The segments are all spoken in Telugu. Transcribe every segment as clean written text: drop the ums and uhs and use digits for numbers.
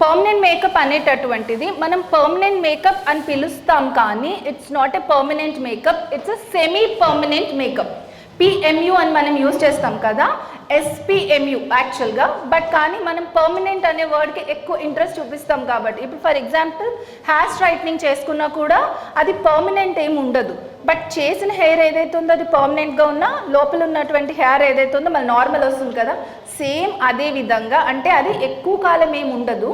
పర్మనెంట్ మేకప్ అనేటటువంటిది మనం పర్మనెంట్ మేకప్ అని పిలుస్తాం, కానీ it's not a permanent makeup, it's a semi permanent makeup. PMU అని మనం యూజ్ చేస్తాం కదా, ఎస్పిఎంయు యాక్చువల్గా, బట్ కానీ మనం పర్మనెంట్ అనే వర్డ్కి ఎక్కువ ఇంట్రెస్ట్ చూపిస్తాం కాబట్టి. ఇప్పుడు ఫర్ ఎగ్జాంపుల్ హెయిర్ స్ట్రైట్నింగ్ చేసుకున్నా కూడా అది పర్మనెంట్ ఏమి ఉండదు, బట్ చేసిన హెయిర్ ఏదైతే ఉందో అది పర్మనెంట్గా ఉన్నా లోపల ఉన్నటువంటి హెయిర్ ఏదైతే ఉందో మళ్ళీ నార్మల్ వస్తుంది కదా, సేమ్ అదే విధంగా, అంటే అది ఎక్కువ కాలం ఏమి ఉండదు.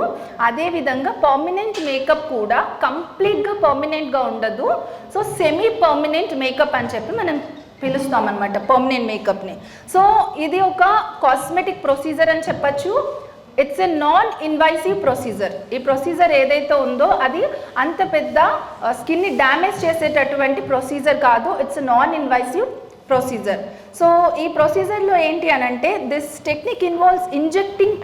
అదేవిధంగా పర్మనెంట్ మేకప్ కూడా కంప్లీట్గా పర్మనెంట్గా ఉండదు. సో సెమీ పర్మనెంట్ మేకప్ అని చెప్పి మనం పిలుస్తాం అనమాట పర్మనెంట్ మేకప్ని. సో ఇది ఒక కాస్మెటిక్ ప్రొసీజర్ అని చెప్పచ్చు. It's a non invasive procedure. ఈ ప్రొసీజర్ ఏదైతే ఉందో అది అంత పెద్ద స్కిన్ని డ్యామేజ్ చేసేటటువంటి ప్రొసీజర్ కాదు, it's non invasive procedure. So ఈ ప్రొసీజర్లో ఏంటి అని అంటే this technique involves injecting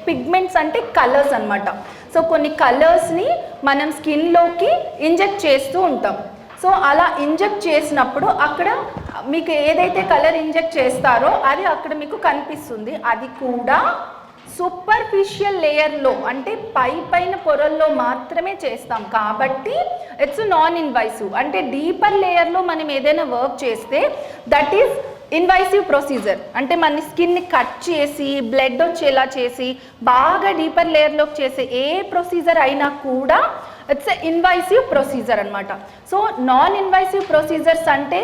pigments అంటే కలర్స్ అనమాట. సో కొన్ని కలర్స్ని మనం స్కిన్లోకి ఇంజెక్ట్ చేస్తూ ఉంటాం. సో అలా ఇంజెక్ట్ చేసినప్పుడు అక్కడ మీకు ఏదైతే కలర్ ఇంజెక్ట్ చేస్తారో అది అక్కడ మీకు కనిపిస్తుంది. అది కూడా సూపర్ఫిషియల్ లేయర్లో, అంటే పైన పొరల్లో మాత్రమే చేస్తాం కాబట్టి ఇట్స్ నాన్ ఇన్వైసివ్. అంటే డీపర్ లేయర్లో మనం ఏదైనా వర్క్ చేస్తే దట్ ఈస్ ఇన్వైసివ్ ప్రొసీజర్. అంటే మన స్కిన్ని కట్ చేసి బ్లడ్ వచ్చేలా చేసి బాగా డీపర్ లేయర్లోకి చేసే ఏ ప్రొసీజర్ అయినా కూడా ఇట్స్ ఎ ఇన్వైసివ్ ప్రొసీజర్ అనమాట. సో నాన్ ఇన్వైసివ్ ప్రొసీజర్స్ అంటే